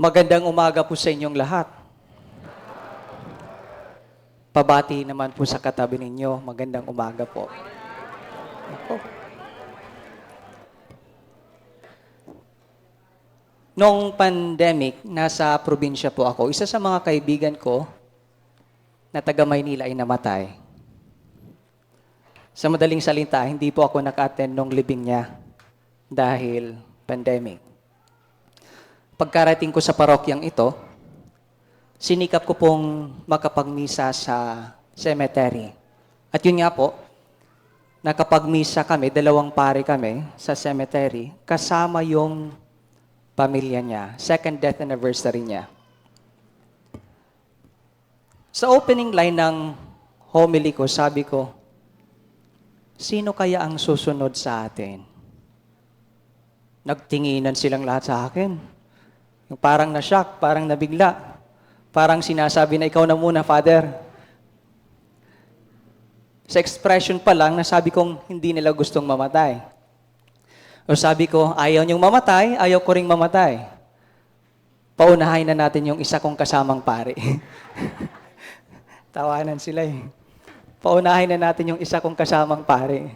Magandang umaga po sa inyong lahat. Pabati naman po sa katabi ninyo. Magandang umaga po. Ako. Noong pandemic, nasa probinsya po ako. Isa sa mga kaibigan ko na taga Maynila ay namatay. Sa madaling salita, hindi po ako naka-attend nung libing niya dahil pandemic. Pagkarating ko sa parokyang ito, sinikap ko pong makapagmisa sa cemetery. At yun nga po, nakapagmisa kami, 2 pare kami sa cemetery, kasama yung pamilya niya, second death anniversary niya. Sa opening line ng homily ko, sabi ko, sino kaya ang susunod sa atin? Nagtinginan silang lahat sa akin. Yung parang na-shock, parang nabigla. Parang sinasabi na ikaw na muna, Father. Sa expression pa lang, nasabi kong hindi nila gustong mamatay. O sabi ko, ayaw niyong mamatay, ayaw ko ring mamatay. Paunahin na natin yung isa kong kasamang pare. Tawanan sila eh. Paunahin na natin yung isa kong kasamang pare.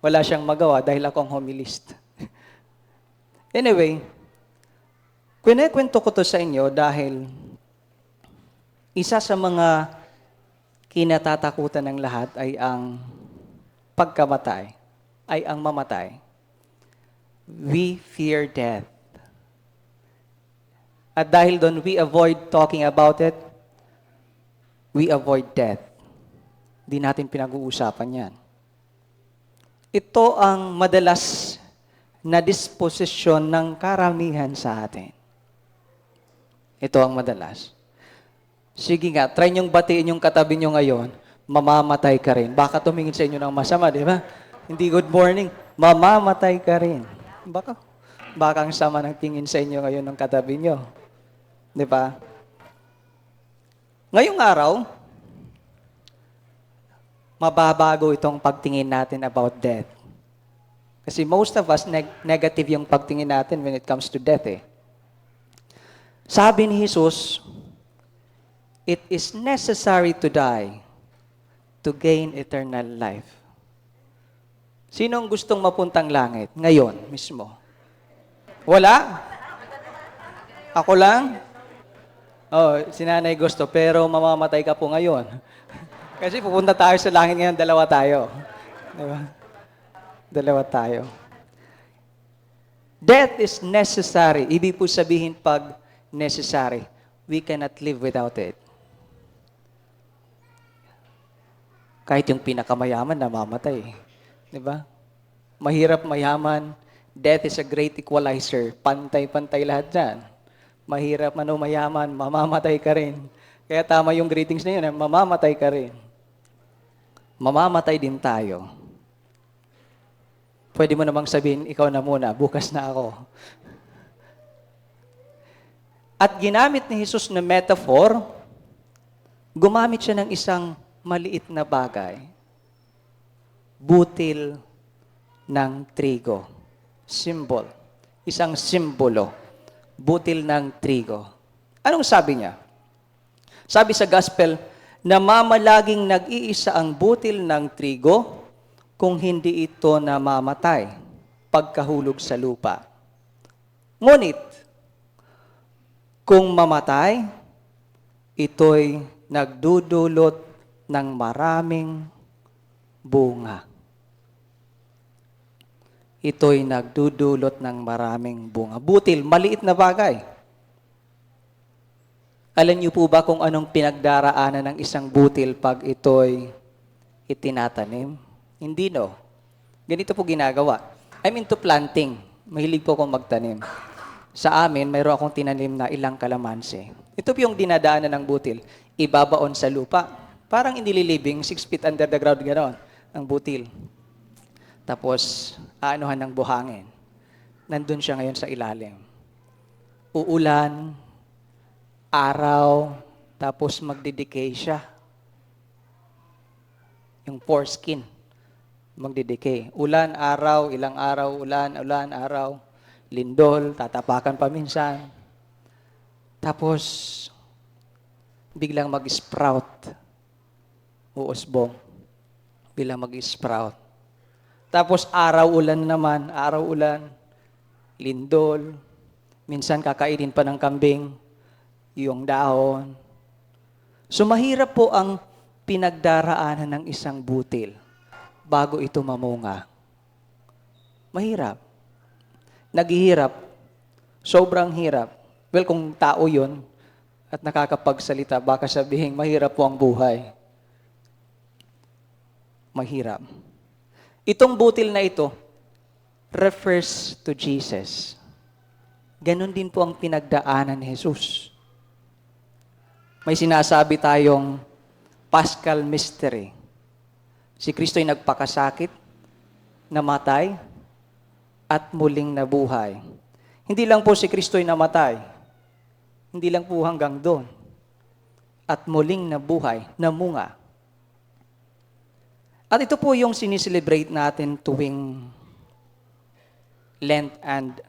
Wala siyang magawa dahil ako ang homilist. Anyway, kwento ko to sa inyo dahil isa sa mga kinatatakutan ng lahat ay ang pagkamatay, ay ang mamatay. We fear death. At dahil doon, we avoid talking about it, we avoid death. Di natin pinag-uusapan yan. Ito ang madalas na disposisyon ng karamihan sa atin. Ito ang madalas. Sige nga, try niyong batiin yung katabi niyo ngayon, mamamatay ka rin. Baka tumingin sa inyo ng masama, di ba? Hindi good morning, mamamatay ka rin. Baka ang sama ng tingin sa inyo ngayon ng katabi niyo. Di ba? Ngayong araw, mababago itong pagtingin natin about death. Kasi most of us, negative yung pagtingin natin when it comes to death eh. Sabi ni Jesus, it is necessary to die to gain eternal life. Sinong gustong mapuntang langit ngayon mismo? Wala? Ako lang? Oh, si nanay gusto, pero mamamatay ka po ngayon. Kasi pupunta tayo sa langit ngayon, 2 tayo. Diba? 2 tayo. Death is necessary. Ibig po sabihin pag necessary, we cannot live without it. Kahit yung pinakamayaman, namamatay. Diba? Mahirap mayaman, death is a great equalizer. Pantay-pantay lahat dyan. Mahirap mayaman, mamamatay ka rin. Kaya tama yung greetings na yun, mamamatay ka rin. Mamamatay din tayo. Pwede mo namang sabihin, ikaw na muna, bukas na ako. At ginamit ni Jesus na metaphor, gumamit siya ng isang maliit na bagay. Butil ng trigo. Symbol. Isang simbolo. Butil ng trigo. Anong sabi niya? Sabi sa gospel, namamalaging nag-iisa ang butil ng trigo kung hindi ito namamatay pagkahulog sa lupa. Ngunit, kung mamatay, ito'y nagdudulot ng maraming bunga. Ito'y nagdudulot ng maraming bunga. Butil, maliit na bagay. Alam niyo po ba kung anong pinagdaraanan ng isang butil pag ito'y itinatanim? Hindi, no. Ganito po ginagawa. I'm into planting. Mahilig po akong magtanim. Sa amin, mayroon akong tinanim na ilang kalamansi. Ito po yung dinadaanan ng butil. Ibabaon sa lupa. Parang inililibing, 6 feet under the ground, gano'n, ang butil. Tapos, aanuhan ng buhangin. Nandun siya ngayon sa ilalim. Uulan, araw, tapos magdidecay siya. Yung foreskin, magdidecay. Ulan, araw, ilang araw, ulan, araw, lindol, tatapakan pa minsan. Tapos, biglang mag-sprout. Uusbong. Biglang mag-sprout. Tapos, araw-ulan naman. Araw-ulan. Lindol. Minsan, kakainin pa ng kambing. Yung dahon. So, mahirap po ang pinagdaraanan ng isang butil bago ito mamunga. Mahirap. Naghihirap. Sobrang hirap. Well, kung tao yun at nakakapagsalita, baka sabihin, mahirap po ang buhay. Mahirap. Itong butil na ito refers to Jesus. Ganon din po ang pinagdaanan ni Jesus. May sinasabi tayong Paschal Mystery. Si Kristo ay nagpakasakit, namatay, at muling nabuhay. Hindi lang po si Kristo ay namatay. Hindi lang po hanggang doon. At muling nabuhay, namunga. At ito po yung siniselebrate natin tuwing Lent and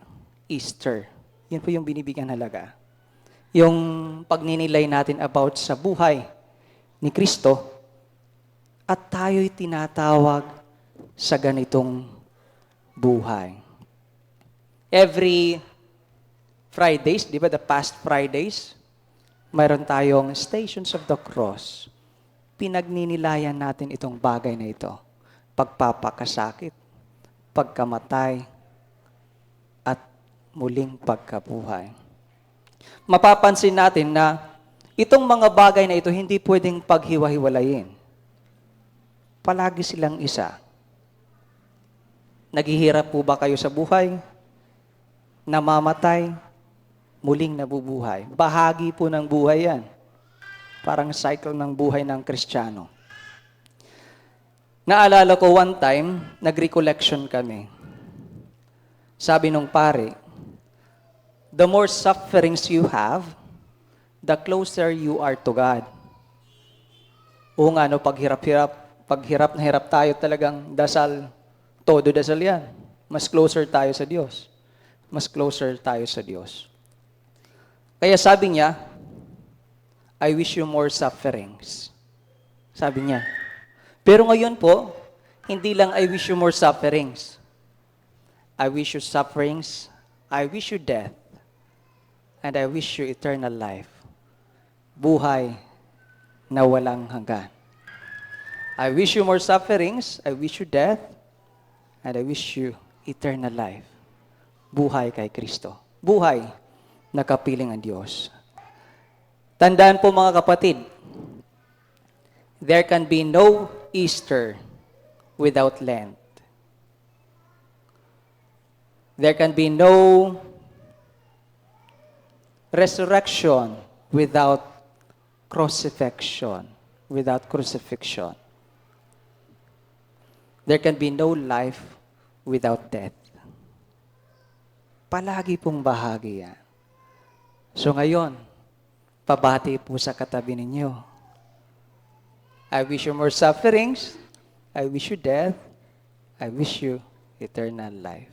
Easter. Yan po yung binibigyan halaga. Yung pagninilay natin about sa buhay ni Kristo at tayo'y tinatawag sa ganitong buhay. Every Fridays, di ba, the past Fridays, mayroon tayong Stations of the Cross. Pinagninilayan natin itong bagay na ito. Pagpapakasakit, pagkamatay, at muling pagkabuhay. Mapapansin natin na itong mga bagay na ito hindi pwedeng paghiwa-hiwalayin. Palagi silang isa. Naghihirap po ba kayo sa buhay? Namamatay? Muling nabubuhay. Bahagi po ng buhay yan. Parang cycle ng buhay ng Kristiyano. Naalala ko one time, nag-recollection kami. Sabi nung pare, the more sufferings you have, the closer you are to God. Oo nga, no, pag hirap na hirap tayo talagang dasal, todo dasal yan. Mas closer tayo sa Diyos. Mas closer tayo sa Diyos. Kaya sabi niya, I wish you more sufferings. Sabi niya. Pero ngayon po, hindi lang I wish you more sufferings. I wish you sufferings, I wish you death, and I wish you eternal life. Buhay na walang hanggan. I wish you more sufferings, I wish you death, and I wish you eternal life. Buhay kay Kristo. Buhay na kapiling ang Diyos. Tandaan po mga kapatid, there can be no Easter without Lent. There can be no resurrection without crucifixion. Without crucifixion. There can be no life without death. Palagi pong bahagi yan. So ngayon, pabati po sa katabi ninyo. I wish you more sufferings. I wish you death. I wish you eternal life.